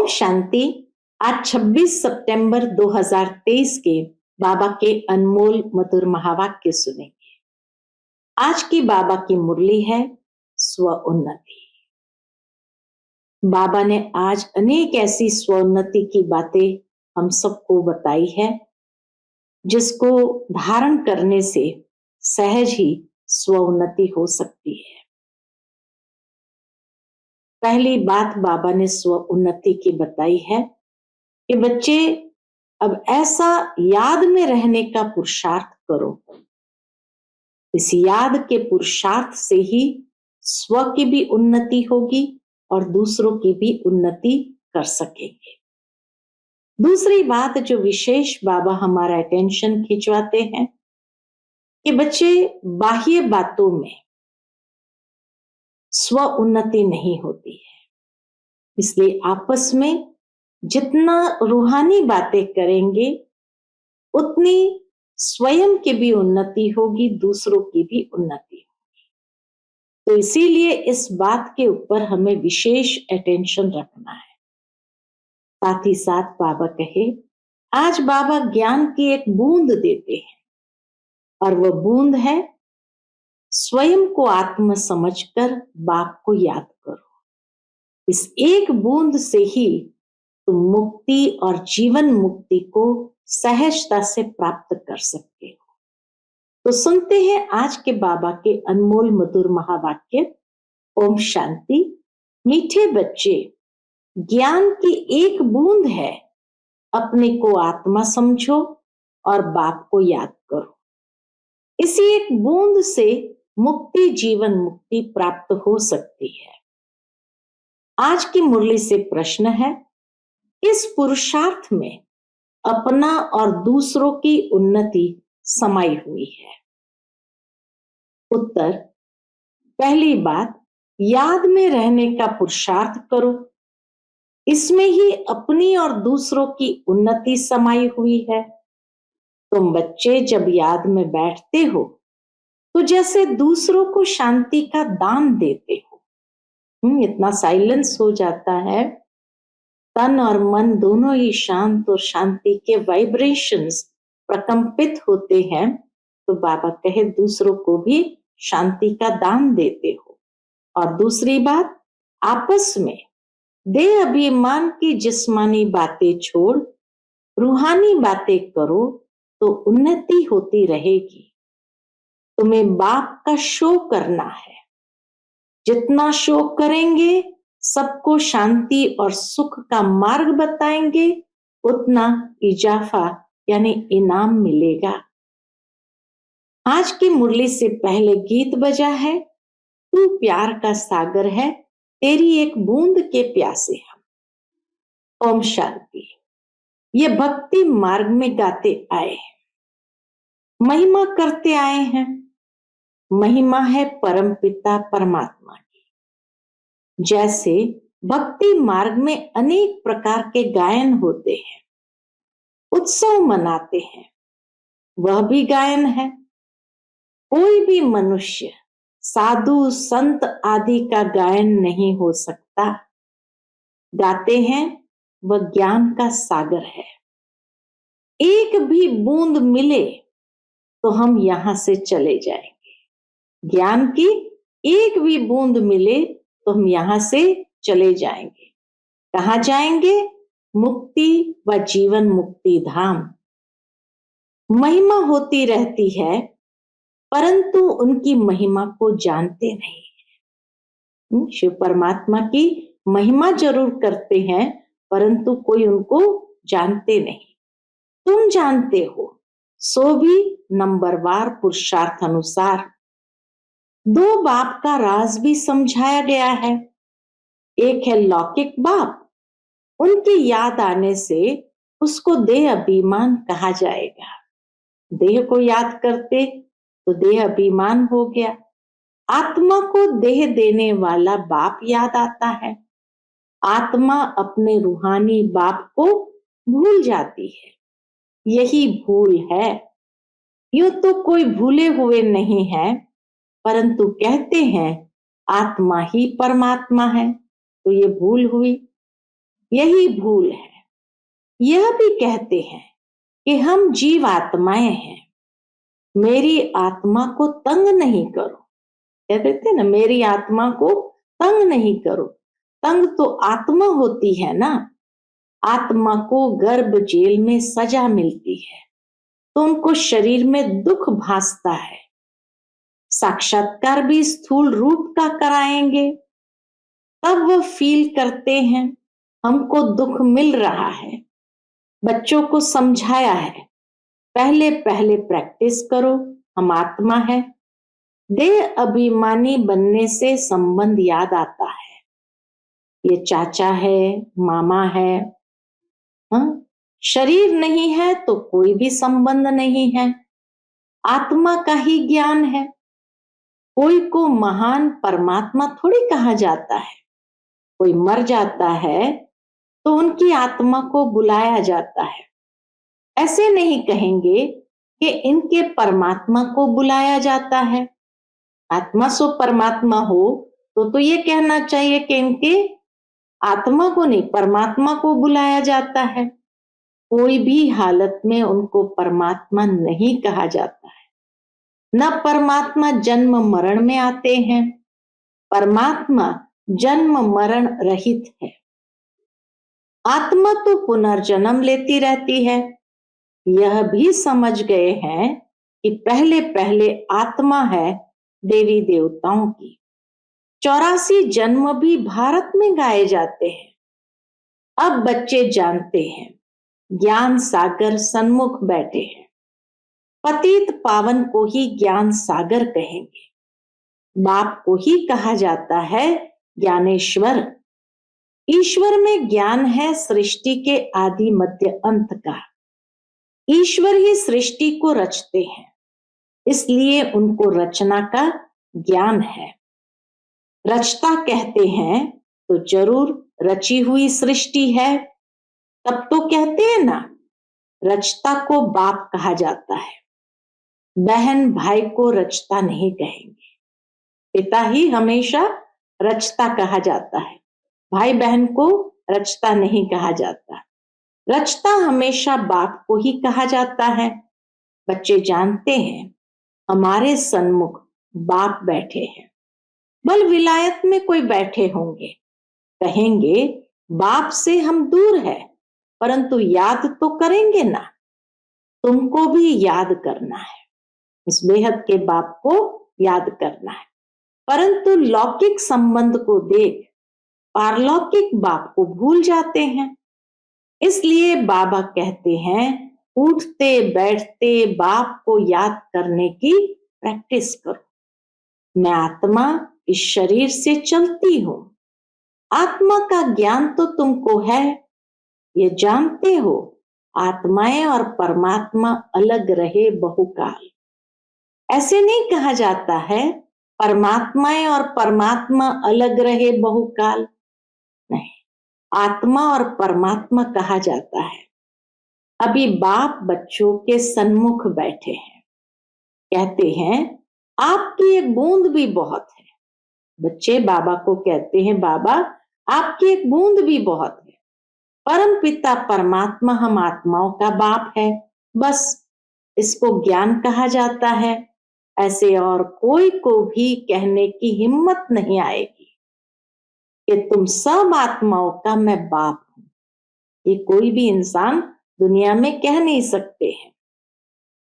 ओम शांति। आज 26 सितंबर 2023 के बाबा के अनमोल मधुर महावाक्य सुनेंगे। आज की बाबा की मुरली है स्व उन्नति। बाबा ने आज अनेक ऐसी स्व उन्नति की बातें हम सबको बताई है, जिसको धारण करने से सहज ही स्व उन्नति हो सकती है। पहली बात बाबा ने स्व उन्नति की बताई है कि बच्चे अब ऐसा याद में रहने का पुरुषार्थ करो। इस याद के पुरुषार्थ से ही स्व की भी उन्नति होगी और दूसरों की भी उन्नति कर सकेंगे। दूसरी बात जो विशेष बाबा हमारा अटेंशन खिंचवाते हैं कि बच्चे बाह्य बातों में स्व उन्नति नहीं होती है, इसलिए आपस में जितना रूहानी बातें करेंगे उतनी स्वयं की भी उन्नति होगी, दूसरों की भी उन्नति होगी। तो इसीलिए इस बात के ऊपर हमें विशेष अटेंशन रखना है। साथ ही साथ बाबा कहे, आज बाबा ज्ञान की एक बूंद देते हैं और वह बूंद है स्वयं को आत्म समझकर बाप को याद करो। इस एक बूंद से ही तुम मुक्ति और जीवन मुक्ति को सहजता से प्राप्त कर सकते हो। तो सुनते हैं आज के बाबा के अनमोल मधुर महावाक्य। ओम शांति। मीठे बच्चे, ज्ञान की एक बूंद है, अपने को आत्मा समझो और बाप को याद करो। इसी एक बूंद से मुक्ति जीवन मुक्ति प्राप्त हो सकती है। आज की मुरली से प्रश्न है, इस पुरुषार्थ में अपना और दूसरों की उन्नति समाई हुई है। उत्तर, पहली बात, याद में रहने का पुरुषार्थ करो। इसमें ही अपनी और दूसरों की उन्नति समाई हुई है। तुम बच्चे जब याद में बैठते हो तो जैसे दूसरों को शांति का दान देते हो। इतना साइलेंस हो जाता है, तन और मन दोनों ही शांत और शांति के वाइब्रेशंस प्रकंपित होते हैं। तो बाबा कहे दूसरों को भी शांति का दान देते हो। और दूसरी बात, आपस में देह अभिमान की जिस्मानी बातें छोड़ रूहानी बातें करो तो उन्नति होती रहेगी। तुम्हें बाप का शो करना है। जितना शो करेंगे, सबको शांति और सुख का मार्ग बताएंगे, उतना इजाफा यानी इनाम मिलेगा। आज की मुरली से पहले गीत बजा है, तू प्यार का सागर है, तेरी एक बूंद के प्यासे हम। ओम शांति। ये भक्ति मार्ग में गाते आए हैं, महिमा करते आए हैं। महिमा है परम पिता परमात्मा की। जैसे भक्ति मार्ग में अनेक प्रकार के गायन होते हैं, उत्सव मनाते हैं, वह भी गायन है। कोई भी मनुष्य साधु संत आदि का गायन नहीं हो सकता। गाते हैं वह ज्ञान का सागर है। एक भी बूंद मिले तो हम यहां से चले जाएंगे। ज्ञान की एक भी बूंद मिले तो हम यहां से चले जाएंगे। कहां जाएंगे? मुक्ति व जीवन मुक्ति धाम। महिमा होती रहती है, परंतु उनकी महिमा को जानते नहीं। शिव परमात्मा की महिमा जरूर करते हैं, परंतु कोई उनको जानते नहीं। तुम जानते हो, सो भी नंबरवार पुरुषार्थ अनुसार। दो बाप का राज भी समझाया गया है। एक है लौकिक बाप, उनकी याद आने से उसको देह अभिमान कहा जाएगा। देह को याद करते तो देह अभिमान हो गया। आत्मा को देह देने वाला बाप याद आता है। आत्मा अपने रूहानी बाप को भूल जाती है। यही भूल है। यूं तो कोई भूले हुए नहीं है, परंतु कहते हैं आत्मा ही परमात्मा है, तो ये भूल हुई। यही भूल है। यह भी कहते हैं कि हम जीव आत्माएं हैं, मेरी आत्मा को तंग नहीं करो। कह देते ना, मेरी आत्मा को तंग नहीं करो। तंग तो आत्मा होती है ना। आत्मा को गर्भ जेल में सजा मिलती है तो उनको शरीर में दुख भासता है। साक्षात्कार भी स्थूल रूप का कराएंगे तब वो फील करते हैं हमको दुख मिल रहा है। बच्चों को समझाया है, पहले पहले प्रैक्टिस करो, हम आत्मा है। देह अभिमानी बनने से संबंध याद आता है, ये चाचा है, मामा है। हाँ? शरीर नहीं है तो कोई भी संबंध नहीं है, आत्मा का ही ज्ञान है। कोई को महान परमात्मा थोड़ी कहा जाता है। कोई मर जाता है तो उनकी आत्मा को बुलाया जाता है। ऐसे नहीं कहेंगे कि इनके परमात्मा को बुलाया जाता है। आत्मा सो परमात्मा हो तो ये कहना चाहिए कि इनके आत्मा को नहीं, परमात्मा को बुलाया जाता है। कोई भी हालत में उनको परमात्मा नहीं कहा जाता है। न परमात्मा जन्म मरण में आते हैं, परमात्मा जन्म मरण रहित है। आत्मा तो पुनर्जन्म लेती रहती है। यह भी समझ गए हैं कि पहले पहले आत्मा है देवी देवताओं की। 84 जन्म भी भारत में गाए जाते हैं। अब बच्चे जानते हैं, ज्ञान सागर सन्मुख बैठे हैं। पतित पावन को ही ज्ञान सागर कहेंगे। बाप को ही कहा जाता है ज्ञानेश्वर। ईश्वर में ज्ञान है सृष्टि के आदि मध्य अंत का। ईश्वर ही सृष्टि को रचते हैं, इसलिए उनको रचना का ज्ञान है। रचता कहते हैं तो जरूर रची हुई सृष्टि है। तब तो कहते हैं ना, रचता को बाप कहा जाता है। बहन भाई को रचता नहीं कहेंगे। पिता ही हमेशा रचता कहा जाता है, भाई बहन को रचता नहीं कहा जाता। रचता हमेशा बाप को ही कहा जाता है। बच्चे जानते हैं हमारे सन्मुख बाप बैठे हैं। बल विलायत में कोई बैठे होंगे, कहेंगे बाप से हम दूर है, परंतु याद तो करेंगे ना। तुमको भी याद करना है, उस बेहद के बाप को याद करना है। परंतु लौकिक संबंध को देख पारलौकिक बाप को भूल जाते हैं। इसलिए बाबा कहते हैं, उठते बैठते बाप को याद करने की प्रैक्टिस करो। मैं आत्मा इस शरीर से चलती हूं। आत्मा का ज्ञान तो तुमको है, ये जानते हो आत्माएं और परमात्मा अलग रहे बहुकाल। ऐसे नहीं कहा जाता है परमात्माएं और परमात्मा अलग रहे बहुकाल, नहीं, आत्मा और परमात्मा कहा जाता है। अभी बाप बच्चों के सन्मुख बैठे हैं, कहते हैं आपकी एक बूंद भी बहुत है। बच्चे बाबा को कहते हैं, बाबा आपकी एक बूंद भी बहुत है। परम पिता परमात्मा हम आत्माओं का बाप है, बस इसको ज्ञान कहा जाता है। ऐसे और कोई को भी कहने की हिम्मत नहीं आएगी कि तुम सब आत्माओं का मैं बाप हूं। ये कोई भी इंसान दुनिया में कह नहीं सकते हैं।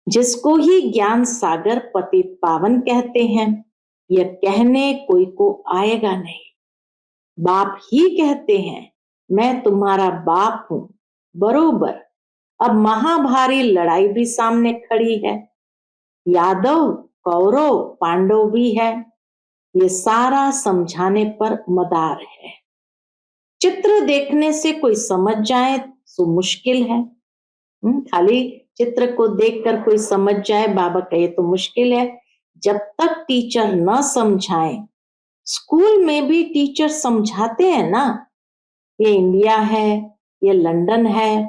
जिसको ही ज्ञान सागर पतित पावन कहते हैं, यह कहने कोई को आएगा नहीं। बाप ही कहते हैं मैं तुम्हारा बाप हूं बरोबर। अब महाभारी लड़ाई भी सामने खड़ी है। यादव कौरव पांडव भी है, ये सारा समझाने पर मदार है। चित्र देखने से कोई समझ जाए तो मुश्किल है। खाली चित्र को देखकर कोई समझ जाए बाबा कहे तो मुश्किल है। जब तक टीचर न समझाए, स्कूल में भी टीचर समझाते हैं ना, ये इंडिया है, ये लंदन है,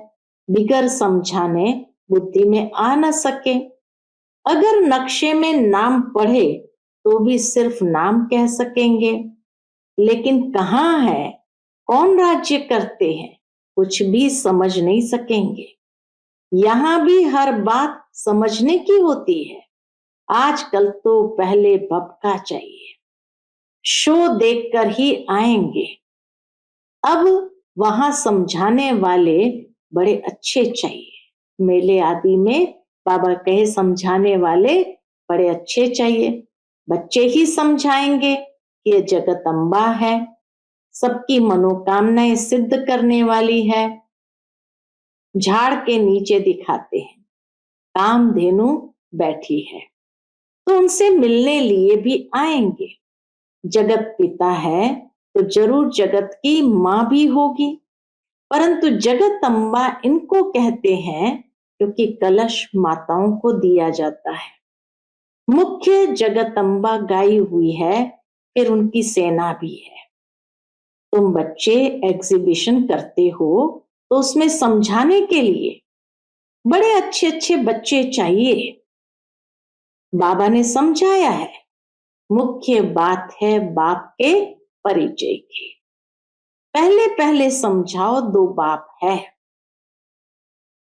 बिगर समझाने बुद्धि में आ न सके। अगर नक्शे में नाम पढ़े तो भी सिर्फ नाम कह सकेंगे, लेकिन कहाँ है कौन राज्य करते हैं, कुछ भी समझ नहीं सकेंगे। यहाँ भी हर बात समझने की होती है। आजकल तो पहले भपका चाहिए, शो देखकर ही आएंगे। अब वहां समझाने वाले बड़े अच्छे चाहिए। मेले आदि में बाबा कहे समझाने वाले बड़े अच्छे चाहिए। बच्चे ही समझाएंगे कि ये जगत अम्बा है, सबकी मनोकामनाएं सिद्ध करने वाली है। झाड़ के नीचे दिखाते हैं कामधेनु बैठी है, तो उनसे मिलने लिए भी आएंगे। जगत पिता है तो जरूर जगत की मां भी होगी, परंतु जगत अम्बा इनको कहते हैं क्योंकि कलश माताओं को दिया जाता है। मुख्य जगत अम्बा गाई हुई है, फिर उनकी सेना भी है। तुम बच्चे एग्जीबिशन करते हो तो उसमें समझाने के लिए बड़े अच्छे अच्छे बच्चे चाहिए। बाबा ने समझाया है, मुख्य बात है बाप के परिचय की। पहले पहले समझाओ दो बाप है,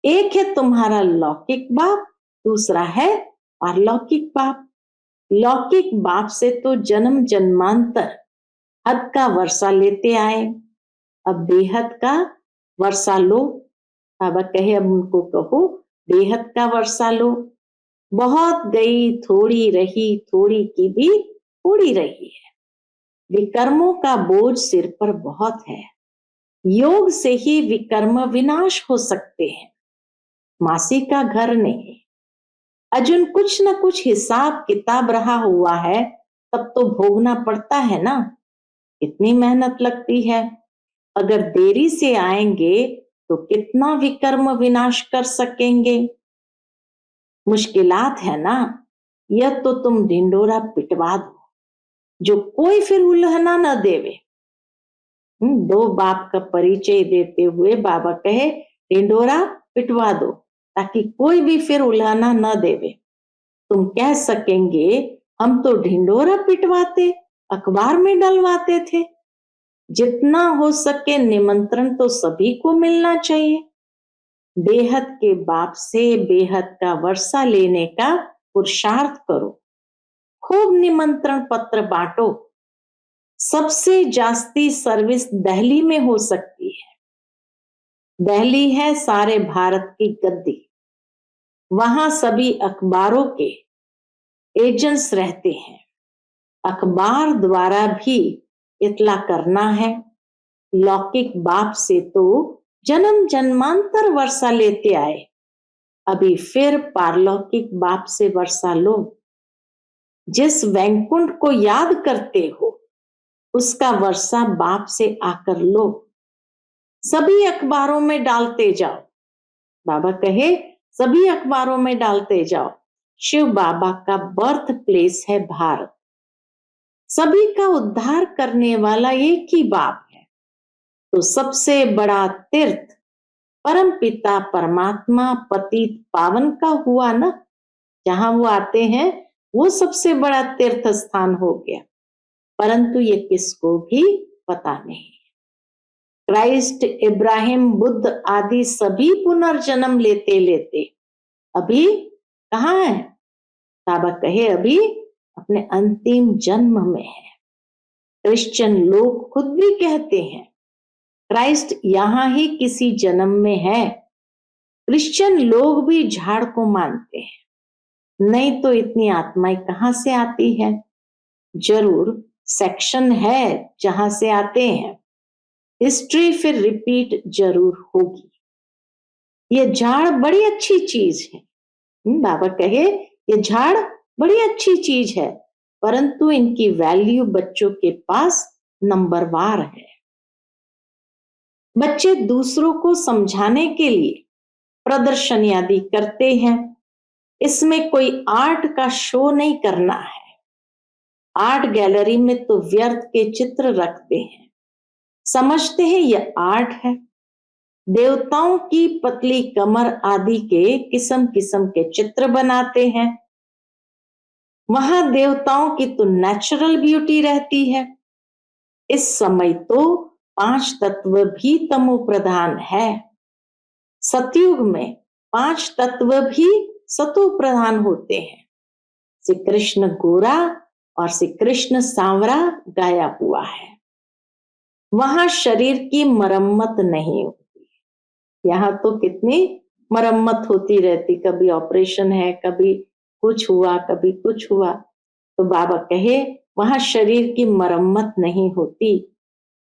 एक है तुम्हारा लौकिक बाप, दूसरा है पारलौकिक बाप। लौकिक बाप से तो जन्म जन्मांतर हद का वर्षा लेते आए, अब बेहद का वर्षा लो। बाबा कहे अब उनको कहो बेहद का वर्षा लो। बहुत गई थोड़ी रही, थोड़ी की भी थोड़ी रही है। विकर्मों का बोझ सिर पर बहुत है, योग से ही विकर्म विनाश हो सकते हैं, मासी का घर नहीं। अर्जुन कुछ न कुछ हिसाब किताब रहा हुआ है, तब तो भोगना पड़ता है ना, इतनी मेहनत लगती है। अगर देरी से आएंगे तो कितना विकर्म विनाश कर सकेंगे। मुश्किलात है ना, यह तो तुम ढिंडोरा पिटवा दो, जो कोई फिर उल्हना न देवे। दो बाप का परिचय देते हुए बाबा कहे ढिंडोरा पिटवा दो, ताकि कोई भी फिर उल्हना न देवे। तुम कह सकेंगे हम तो ढिंडोरा पिटवाते, अखबार में डलवाते थे। जितना हो सके निमंत्रण तो सभी को मिलना चाहिए। बेहद के बाप से बेहद का वर्षा लेने का पुरुषार्थ करो, खूब निमंत्रण पत्र बांटो। सबसे जास्ती सर्विस दिल्ली में हो सकती है। दिल्ली है सारे भारत की गद्दी, वहां सभी अखबारों के एजेंट्स रहते हैं। अखबार द्वारा भी इतला करना है। लौकिक बाप से तो जन्म जन्मांतर वर्षा लेते आए, अभी फिर पारलौकिक बाप से वर्षा लो। जिस वैकुंठ को याद करते हो उसका वर्षा बाप से आकर लो। सभी अखबारों में डालते जाओ। बाबा कहे सभी अखबारों में डालते जाओ। शिव बाबा का बर्थ प्लेस है भारत, सभी का उद्धार करने वाला एक ही बाप है। तो सबसे बड़ा तीर्थ परम पिता परमात्मा पतित पावन का हुआ ना, जहां वो आते हैं वो सबसे बड़ा तीर्थ स्थान हो गया, परंतु ये किसको भी पता नहीं। क्राइस्ट, इब्राहिम, बुद्ध आदि सभी पुनर्जन्म लेते लेते अभी कहाँ है? बाबा कहे अभी अपने अंतिम जन्म में है। क्रिश्चियन लोग खुद भी कहते हैं क्राइस्ट यहां ही किसी जन्म में है। क्रिश्चियन लोग भी झाड़ को मानते हैं, नहीं तो इतनी आत्माएं कहां से आती है? जरूर सेक्शन है जहां से आते हैं, हिस्ट्री फिर रिपीट जरूर होगी। ये झाड़ बड़ी अच्छी चीज है। बाबा कहे ये झाड़ बड़ी अच्छी चीज है, परंतु इनकी वैल्यू बच्चों के पास नंबरवार है। बच्चे दूसरों को समझाने के लिए प्रदर्शन आदि करते हैं। इसमें कोई आर्ट का शो नहीं करना है। आर्ट गैलरी में तो व्यर्थ के चित्र रखते हैं, समझते हैं यह आर्ट है। देवताओं की पतली कमर आदि के किस्म किस्म के चित्र बनाते हैं। वहां देवताओं की तो नेचुरल ब्यूटी रहती है। इस समय तो 5 तत्व भी तमो प्रधान है। सतयुग में 5 तत्व भी सतो प्रधान होते हैं। श्री कृष्ण गोरा और श्री कृष्ण सांवरा गाया हुआ है। वहां शरीर की मरम्मत नहीं होती, यहाँ तो कितनी मरम्मत होती रहती, कभी ऑपरेशन है, कभी कुछ हुआ, कभी कुछ हुआ। तो बाबा कहे वहां शरीर की मरम्मत नहीं होती,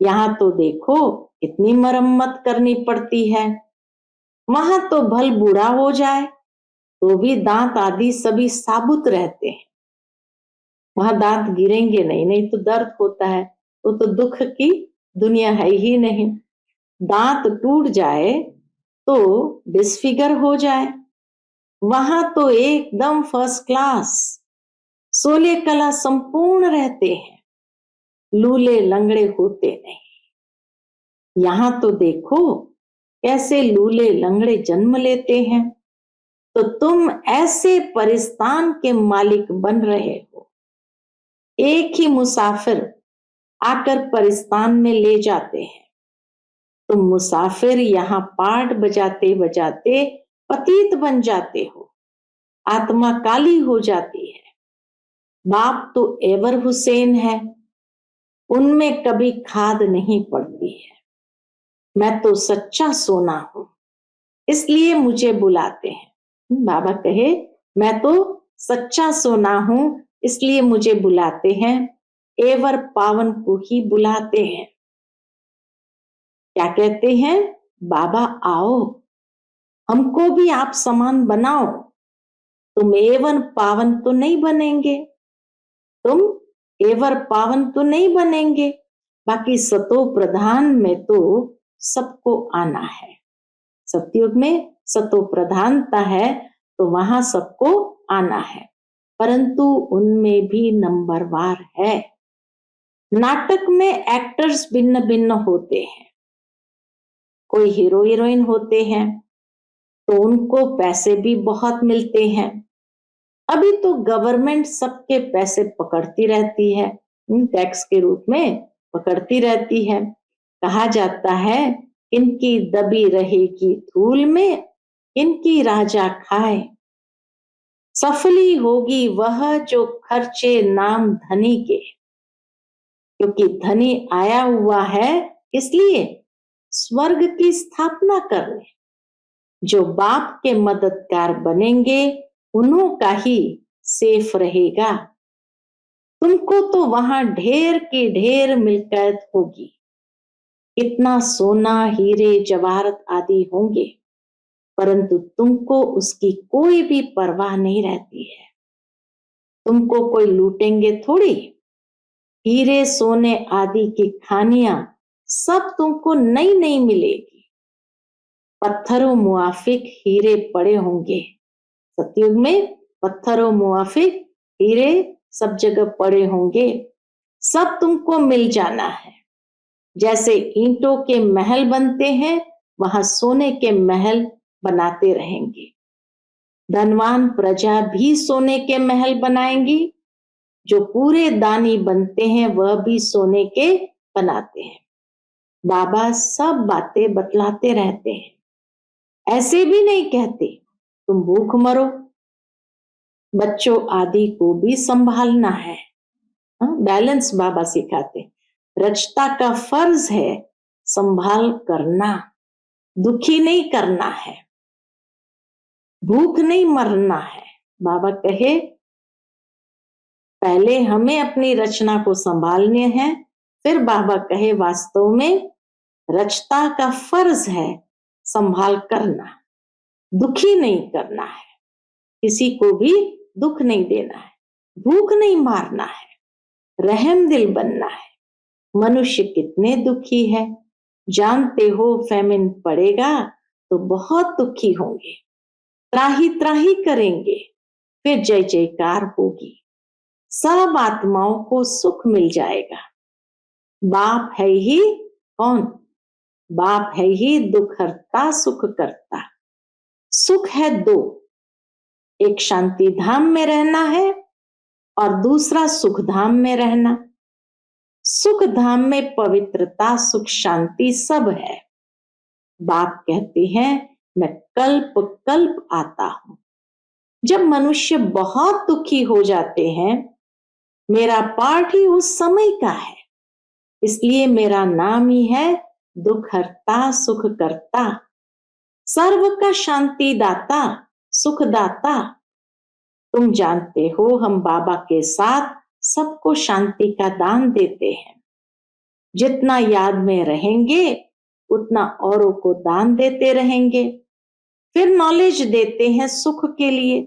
यहाँ तो देखो कितनी मरम्मत करनी पड़ती है। वहां तो भल बूढ़ा हो जाए तो भी दांत आदि सभी साबुत रहते हैं, वहां दांत गिरेंगे नहीं, नहीं तो दर्द होता है, तो दुख की दुनिया है ही नहीं। दांत टूट जाए तो डिसफिगर हो जाए, वहां तो एकदम फर्स्ट क्लास 16 कला संपूर्ण रहते हैं, लूले लंगड़े होते नहीं। यहां तो देखो कैसे लूले लंगड़े जन्म लेते हैं। तो तुम ऐसे परिस्तान के मालिक बन रहे हो। एक ही मुसाफिर आकर परिस्तान में ले जाते हैं, तुम मुसाफिर यहाँ पाठ बजाते बजाते पतित बन जाते हो, आत्मा काली हो जाती है। बाप तो एवर हुसैन है, उनमें कभी खाद नहीं पड़ती है। मैं तो सच्चा सोना हूं, इसलिए मुझे बुलाते हैं। बाबा कहे मैं तो सच्चा सोना हूं, इसलिए मुझे बुलाते हैं, एवर पावन को ही बुलाते हैं। क्या कहते हैं? बाबा आओ, हमको भी आप समान बनाओ। तुम एवं पावन तो नहीं बनेंगे, तुम एवर पावन तो नहीं बनेंगे, बाकी सतो प्रधान में तो सबको आना है। सतयुग में सतो प्रधानता है तो वहां सबको आना है, परंतु उनमें भी नंबरवार है। नाटक में एक्टर्स भिन्न भिन्न होते हैं, कोई हीरो हीरोइन होते हैं तो उनको पैसे भी बहुत मिलते हैं। अभी तो गवर्नमेंट सबके पैसे पकड़ती रहती है, टैक्स के रूप में पकड़ती रहती है। कहा जाता है इनकी दबी रहेगी धूल में, इनकी राजा खाए। सफली होगी वह जो खर्चे नाम धनी के, क्योंकि धनी आया हुआ है इसलिए स्वर्ग की स्थापना करने। जो बाप के मददगार बनेंगे उन्हों का ही सेफ रहेगा। तुमको तो वहां ढेर की ढेर मिल्कियत होगी, कितना सोना हीरे जवाहरत आदि होंगे, परंतु तुमको उसकी कोई भी परवाह नहीं रहती है। तुमको कोई लूटेंगे थोड़ी, हीरे सोने आदि की खानियां सब तुमको नई नई मिलेगी। पत्थरों मुआफिक हीरे पड़े होंगे, सतयुग में पत्थरों मुआफिक हीरे सब जगह पड़े होंगे, सब तुमको मिल जाना है। जैसे ईंटों के महल बनते हैं वहां सोने के महल बनाते रहेंगे। धनवान प्रजा भी सोने के महल बनाएंगी, जो पूरे दानी बनते हैं वह भी सोने के बनाते हैं। बाबा सब बातें बतलाते रहते हैं, ऐसे भी नहीं कहते तुम भूख मरो। बच्चों आदि को भी संभालना है, बैलेंस बाबा सिखाते। रचता का फर्ज है संभाल करना, दुखी नहीं करना है, भूख नहीं मरना है। बाबा कहे पहले हमें अपनी रचना को संभालने हैं, फिर बाबा कहे वास्तव में रचता का फर्ज है संभाल करना, दुखी नहीं करना है, किसी को भी दुख नहीं देना है, भूख नहीं मारना है, रहम दिल बनना है। मनुष्य कितने दुखी है, जानते हो फैमिन पड़ेगा तो बहुत दुखी होंगे, त्राही त्राही करेंगे, फिर जय जयकार होगी, सब आत्माओं को सुख मिल जाएगा। बाप है ही कौन? बाप है ही दुख हरता सुख करता। सुख है दो, एक शांति धाम में रहना है और दूसरा सुख धाम में रहना। सुख धाम में पवित्रता, सुख, शांति सब है। बाप कहते हैं मैं कल्प कल्प आता हूं। जब मनुष्य बहुत दुखी हो जाते हैं, मेरा पाठ ही उस समय का है, इसलिए मेरा नाम ही है दुख हरता सुख करता, सर्व का शांति दाता, सुख दाता। तुम जानते हो हम बाबा के साथ सबको शांति का दान देते हैं। जितना याद में रहेंगे उतना औरों को दान देते रहेंगे। फिर नॉलेज देते हैं सुख के लिए।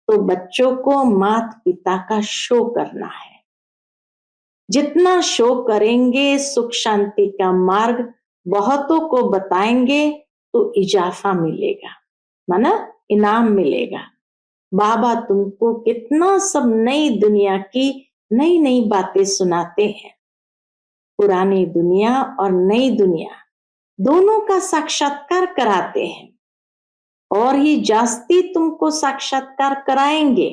तो बच्चों को माता पिता का शो करना है। जितना शो करेंगे, सुख शांति का मार्ग बहुतों को बताएंगे तो इजाफा मिलेगा, माना इनाम मिलेगा। बाबा तुमको कितना सब नई दुनिया की नई नई बातें सुनाते हैं। पुरानी दुनिया और नई दुनिया दोनों का साक्षात्कार कराते हैं और ही जास्ती तुमको साक्षात्कार कराएंगे।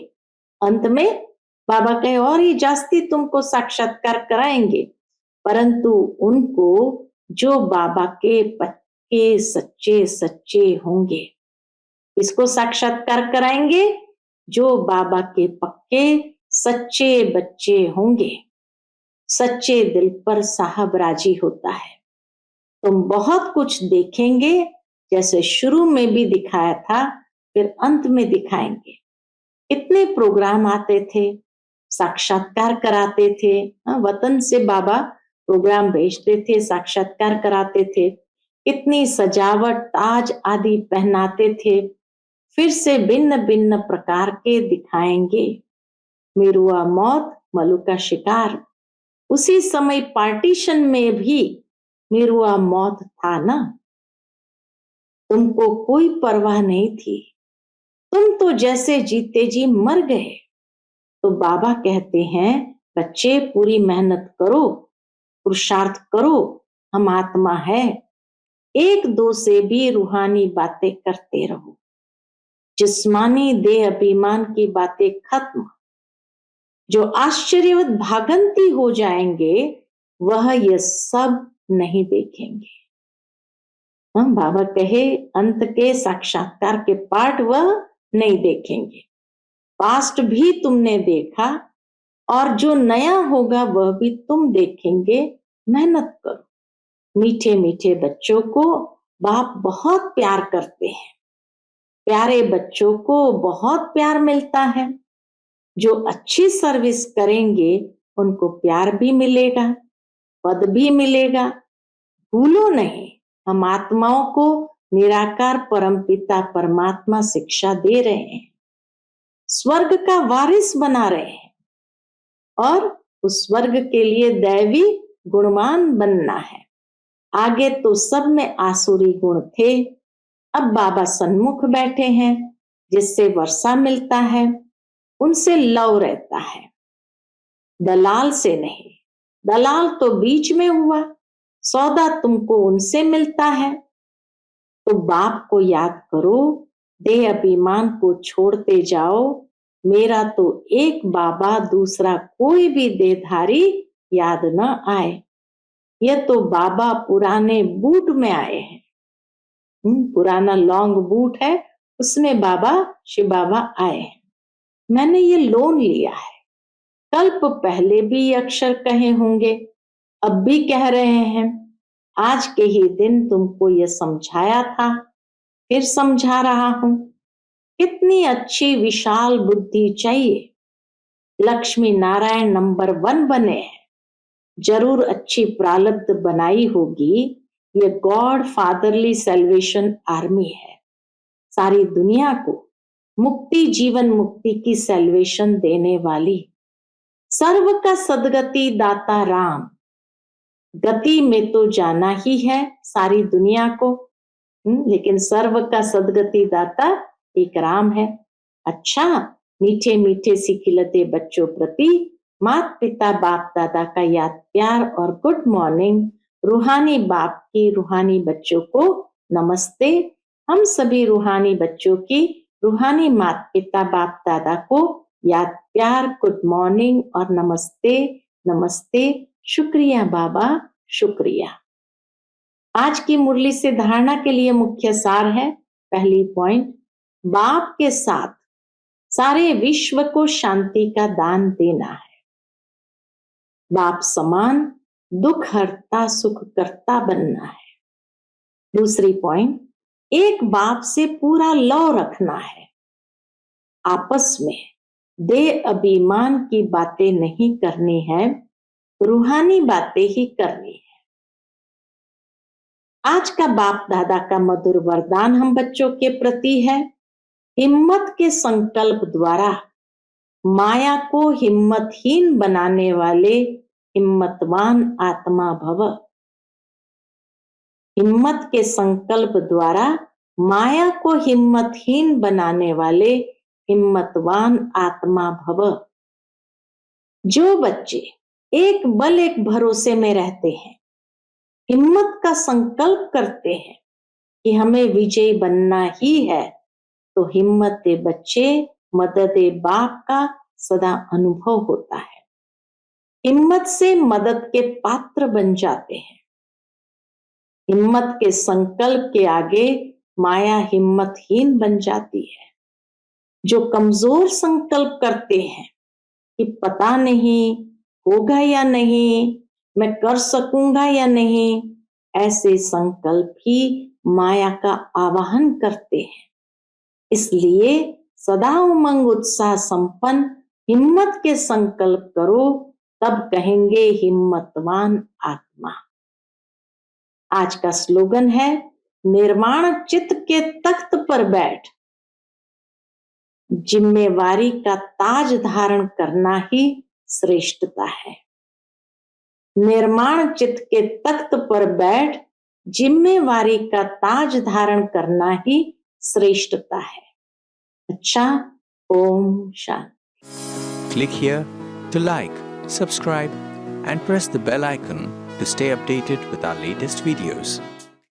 अंत में बाबा कहे और ही जास्ती तुमको साक्षात्कार कराएंगे, परंतु उनको जो बाबा के पक्के सच्चे सच्चे होंगे। इसको साक्षात्कार कराएंगे जो बाबा के पक्के सच्चे बच्चे होंगे। सच्चे दिल पर साहब राजी होता है। तुम बहुत कुछ देखेंगे, जैसे शुरू में भी दिखाया था, फिर अंत में दिखाएंगे। इतने प्रोग्राम आते थे, साक्षात्कार कराते थे। वतन से बाबा प्रोग्राम भेजते थे, साक्षात्कार कराते थे। इतनी सजावट, ताज आदि पहनाते थे। फिर से भिन्न भिन्न प्रकार के दिखाएंगे। मेरुआ मौत, मलू का शिकार। उसी समय पार्टीशन में भी मेरुआ मौत था ना। तुमको कोई परवाह नहीं थी, तुम तो जैसे जीते जी मर गए। तो बाबा कहते हैं बच्चे पूरी मेहनत करो, पुरुषार्थ करो, हम आत्मा है। एक दो से भी रूहानी बातें करते रहो। जिस्मानी देह अभिमान की बातें खत्म। जो आश्चर्यवत भागंती हो जाएंगे वह ये सब नहीं देखेंगे। हम बाबा कहे अंत के साक्षात्कार के पाठ वह नहीं देखेंगे। पास्ट भी तुमने देखा और जो नया होगा वह भी तुम देखेंगे। मेहनत करो। मीठे मीठे बच्चों को बाप बहुत प्यार करते हैं। प्यारे बच्चों को बहुत प्यार मिलता है। जो अच्छी सर्विस करेंगे उनको प्यार भी मिलेगा, पद भी मिलेगा। भूलो नहीं, हम आत्माओं को निराकार परमपिता परमात्मा शिक्षा दे रहे हैं, स्वर्ग का वारिस बना रहे हैं और उस स्वर्ग के लिए दैवी गुणवान बनना है। आगे तो सब में आसुरी गुण थे, अब बाबा सन्मुख बैठे हैं, जिससे वर्षा मिलता है, उनसे लव रहता है, दलाल से नहीं। दलाल तो बीच में हुआ, सौदा तुमको उनसे मिलता है। तो बाप को याद करो, देह अभिमान को छोड़ते जाओ। मेरा तो एक बाबा, दूसरा कोई भी देहधारी याद न आए। यह तो बाबा पुराने बूट में आए हैं। पुराना लॉन्ग बूट है, उसमें बाबा शिव बाबा आए हैं। मैंने ये लोन लिया है। कल्प पहले भी अक्षर कहे होंगे, अब भी कह रहे हैं। आज के ही दिन तुमको ये समझाया था, फिर समझा रहा हूं। कितनी अच्छी विशाल बुद्धि चाहिए। लक्ष्मी नारायण नंबर 1 बने हैं। जरूर अच्छी प्रारब्ध बनाई होगी। ये गॉड फादरली सेल्वेशन आर्मी है। सारी दुनिया को मुक्ति, जीवन मुक्ति की सेल्वेशन देने वाली। सर्व का सदगति दाता राम। गति में तो जाना ही है सारी दुनिया को, लेकिन सर्व का सदगति दाता एक राम है। अच्छा, मीठे मीठे सिखिलते बच्चों प्रति माता पिता बाप दादा का याद प्यार और गुड मॉर्निंग। रूहानी बाप की रूहानी बच्चों को नमस्ते। हम सभी रूहानी बच्चों की रूहानी माता पिता बाप दादा को याद प्यार, गुड मॉर्निंग और नमस्ते। नमस्ते। शुक्रिया बाबा, शुक्रिया। आज की मुरली से धारणा के लिए मुख्य सार है, पहली पॉइंट, बाप के साथ सारे विश्व को शांति का दान देना है। बाप समान दुख हरता सुख करता बनना है। दूसरी पॉइंट, एक बाप से पूरा लौ रखना है। आपस में देह अभिमान की बातें नहीं करनी है, रूहानी बातें ही करनी है। आज का बाप दादा का मधुर वरदान हम बच्चों के प्रति है, हिम्मत के संकल्प द्वारा माया को हिम्मतहीन बनाने वाले हिम्मतवान आत्मा भव। हिम्मत के संकल्प द्वारा माया को हिम्मतहीन बनाने वाले हिम्मतवान आत्मा भव। जो बच्चे एक बल एक भरोसे में रहते हैं, हिम्मत का संकल्प करते हैं कि हमें विजयी बनना ही है, तो हिम्मत दे बच्चे मदद ए बाप का सदा अनुभव होता है। हिम्मत से मदद के पात्र बन जाते हैं। हिम्मत के संकल्प के आगे माया हिम्मतहीन बन जाती है। जो कमजोर संकल्प करते हैं कि पता नहीं होगा या नहीं, मैं कर सकूंगा या नहीं, ऐसे संकल्प ही माया का आवाहन करते हैं। इसलिए सदा उमंग उत्साह संपन्न हिम्मत के संकल्प करो, तब कहेंगे हिम्मतवान आत्मा। आज का स्लोगन है, निर्माण चित्त के तख्त पर बैठ जिम्मेवारी का ताज धारण करना ही श्रेष्ठता है। निर्माण चित्त के तख्त पर बैठ जिम्मेवारी का ताज धारण करना ही श्रेष्ठता है। अच्छा, Om Shanti. Click here to like, subscribe and press the bell icon to stay updated with our latest videos.